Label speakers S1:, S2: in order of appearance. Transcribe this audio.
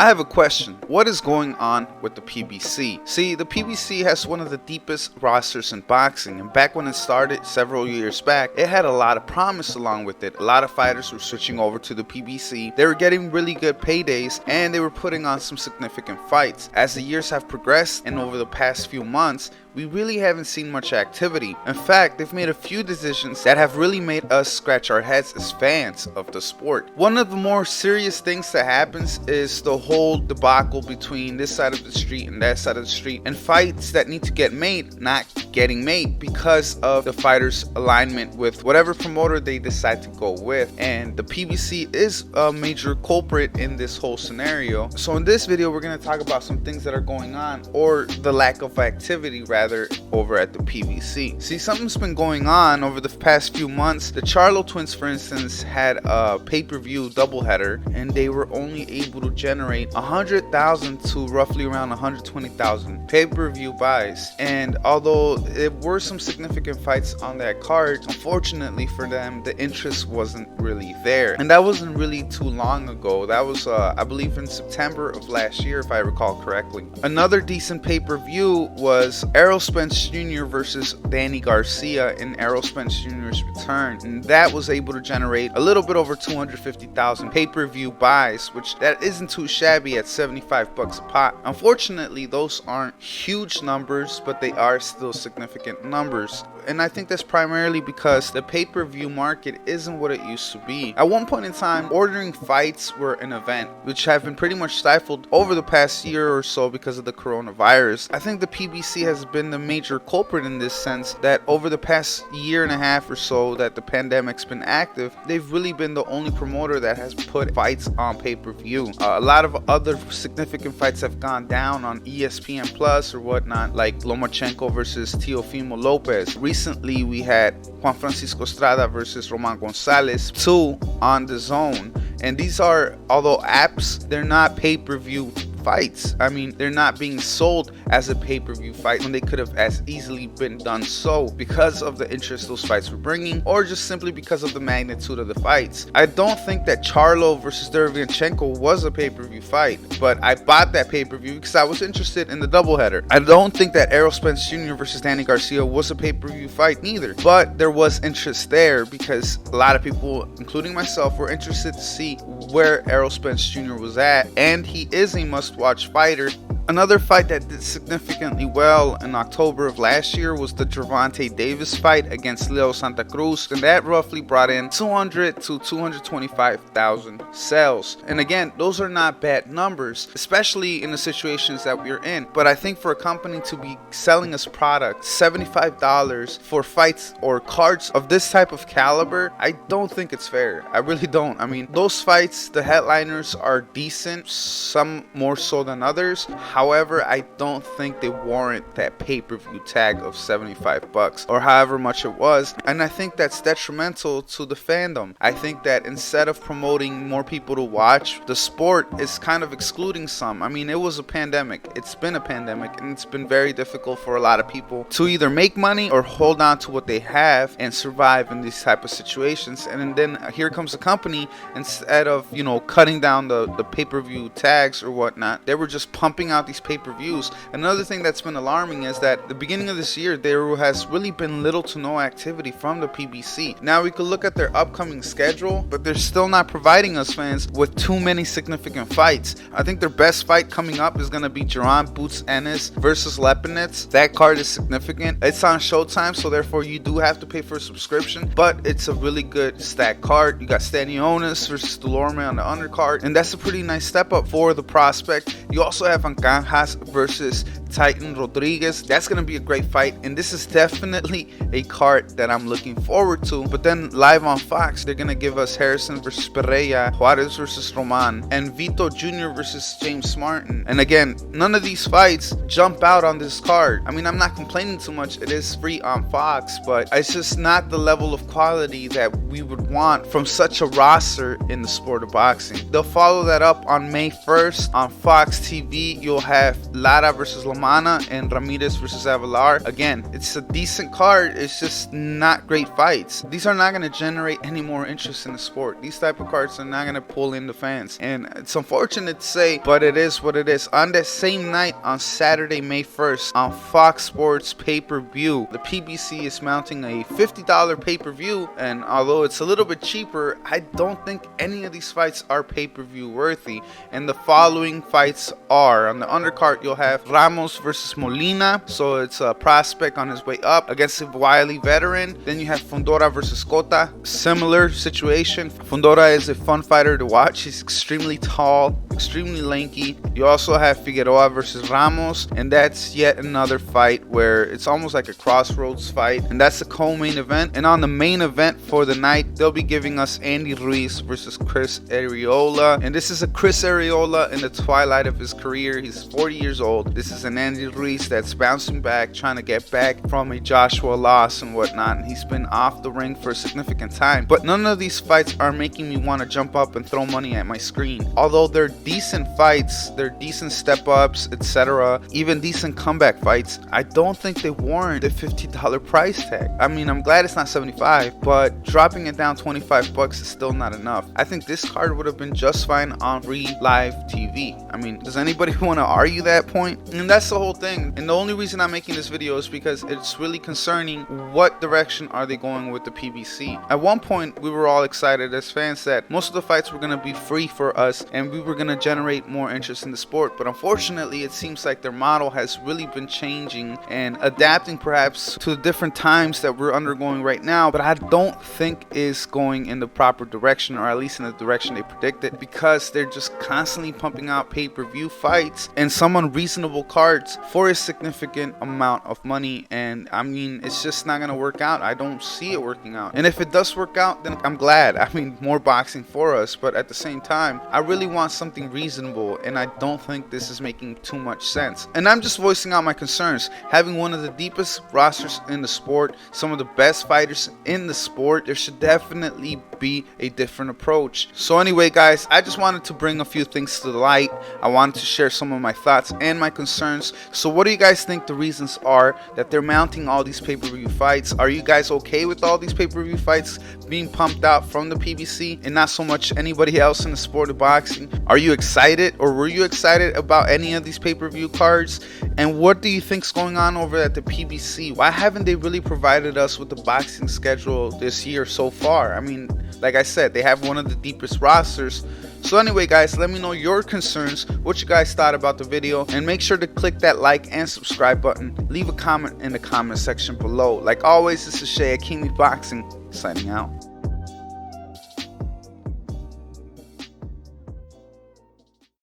S1: I have a question. What is going on with the PBC? See, the PBC has one of the deepest rosters in boxing, and back when it started several years back, it had a lot of promise along with it. A lot of fighters were switching over to the PBC. They were getting really good paydays, and they were putting on some significant fights. As the years have progressed, and over the past few months, we really haven't seen much activity. In fact, they've made a few decisions that have really made us scratch our heads as fans of the sport. One of the more serious things that happens is the whole debacle between this side of the street and that side of the street, and fights that need to get made not getting made because of the fighters' alignment with whatever promoter they decide to go with. And the PBC is a major culprit in this whole scenario. So in this video, we're going to talk about some things that are going on, or the lack of activity rather, over at the PBC. See, something's been going on over the past few months. The Charlo twins, for instance, had a pay-per-view doubleheader, and they were only able to generate 100,000 to roughly around 120,000 pay-per-view buys. And although there were some significant fights on that card, unfortunately for them, the interest wasn't really there. And that wasn't really too long ago. That was, I believe, in September of last year, if I recall correctly. Another decent pay-per-view was Errol Spence Jr. versus Danny Garcia in Errol Spence Jr.'s return, and that was able to generate a little bit over 250,000 pay-per-view buys, which that isn't too shabby at $75 a pop. Unfortunately, those aren't huge numbers, but they are still significant numbers. And I think that's primarily because the pay-per-view market isn't what it used to be. At one point in time, ordering fights were an event, which have been pretty much stifled over the past year or so because of the coronavirus. I think the PBC has been the major culprit in this sense, that over the past year and a half or so that the pandemic's been active, they've really been the only promoter that has put fights on pay-per-view. A lot of other significant fights have gone down on ESPN Plus or whatnot, like Lomachenko versus Teofimo Lopez. Recently, we had Juan Francisco Estrada versus Roman Gonzalez 2 on the Zone. And these are, although apps, they're not pay-per-view fights. I mean, they're not being sold as a pay-per-view fight when they could have as easily been done so because of the interest those fights were bringing, or just simply because of the magnitude of the fights. I don't think that Charlo versus Derevyanchenko was a pay-per-view fight, but I bought that pay-per-view because I was interested in the doubleheader. I don't think that Errol Spence Jr. versus Danny Garcia was a pay-per-view fight neither, but there was interest there because a lot of people, including myself, were interested to see where Errol Spence Jr. was at, and he is a must-watch fighter. Another fight that did significantly well in October of last year was the Gervonta Davis fight against Leo Santa Cruz, and that roughly brought in 200 to 225,000 sales. And again, those are not bad numbers, especially in the situations that we're in. But I think for a company to be selling us product $75 for fights or cards of this type of caliber, I don't think it's fair. I really don't. I mean, those fights, the headliners are decent, some more so than others. However, I don't think they warrant that pay-per-view tag of $75 or however much it was. And I think that's detrimental to the fandom. I think that instead of promoting more people to watch, the sport is kind of excluding some. I mean, it was a pandemic. It's been a pandemic, and it's been very difficult for a lot of people to either make money or hold on to what they have and survive in these type of situations. And then here comes a company, instead of, cutting down the pay-per-view tags or whatnot, they were just pumping out these pay-per-views. Another thing that's been alarming is that the beginning of this year there has really been little to no activity from the PBC. Now we could look at their upcoming schedule, but they're still not providing us fans with too many significant fights. I think their best fight coming up is going to be Jaron Boots Ennis versus Lepinets. That card is significant. It's on Showtime, so therefore you do have to pay for a subscription, but it's a really good stacked card. You got Stanionis versus Delorme on the undercard, and that's a pretty nice step up for the prospect. You also have Ancajas versus Titan Rodriguez. That's going to be a great fight, and this is definitely a card that I'm looking forward to. But then live on Fox, they're going to give us Harrison versus Pereira, Juarez versus Roman, and Vito Jr. versus James Martin. And again, none of these fights jump out on this card. I mean, I'm not complaining too much. It is free on Fox, but it's just not the level of quality that we would want from such a roster in the sport of boxing. They'll follow that up on May 1st on Fox TV. You'll have Lara versus Lamar Romana and Ramirez versus Avalar. Again, it's a decent card, it's just not great fights. These are not going to generate any more interest in the sport. These type of cards are not going to pull in the fans, and it's unfortunate to say, but it is what it is. On that same night, on Saturday, May 1st, on Fox Sports pay-per-view, the PBC is mounting a $50 pay-per-view, and although it's a little bit cheaper, I don't think any of these fights are pay-per-view worthy. And the following fights are: on the undercard, you'll have Ramos versus Molina, so it's a prospect on his way up against a wily veteran. Then you have Fundora versus Cota, similar situation. Fundora is a fun fighter to watch. He's extremely tall, extremely lanky. You also have Figueroa versus Ramos, and that's yet another fight where it's almost like a crossroads fight, and that's the co-main event. And on the main event for the night, they'll be giving us Andy Ruiz versus Chris Arreola, and this is a Chris Arreola in the twilight of his career. He's 40 years old. This is an Andy Ruiz that's bouncing back, trying to get back from a Joshua loss and whatnot, and he's been off the ring for a significant time. But none of these fights are making me want to jump up and throw money at my screen. Although they're decent fights, they're decent step-ups, etc., even decent comeback fights, I don't think they warrant the $50 price tag. I mean, I'm glad it's not $75, but dropping it down $25 is still not enough. I think this card would have been just fine on free live TV. I mean, does anybody want to argue that point? And that's the whole thing. And the only reason I'm making this video is because it's really concerning what direction are they going with the PBC. At one point, we were all excited as fans that most of the fights were going to be free for us and we were going to generate more interest in the sport. But unfortunately, it seems like their model has really been changing and adapting perhaps to the different times that we're undergoing right now, but I don't think is going in the proper direction, or at least in the direction they predicted, because they're just constantly pumping out pay-per-view fights and some unreasonable cards for a significant amount of money. And I mean, it's just not going to work out. I don't see it working out. And if it does work out, then I'm glad. I mean, more boxing for us, but at the same time, I really want something reasonable, and I don't think this is making too much sense. And I'm just voicing out my concerns. Having one of the deepest rosters in the sport, some of the best fighters in the sport, there should definitely be a different approach. So anyway, guys, I just wanted to bring a few things to the light. I wanted to share some of my thoughts and my concerns. So what do you guys think the reasons are that they're mounting all these pay-per-view fights? Are you guys okay with all these pay-per-view fights being pumped out from the PBC and not so much anybody else in the sport of boxing? Are you excited, or were you excited about any of these pay-per-view cards? And what do you think's going on over at the PBC? Why haven't they really provided us with the boxing schedule this year so far? I mean, like I said, they have one of the deepest rosters. So anyway, guys, let me know your concerns, what you guys thought about the video, and make sure to click that like and subscribe button. Leave a comment in the comment section below. Like always, this is Shay at LAKEY Boxing, signing out.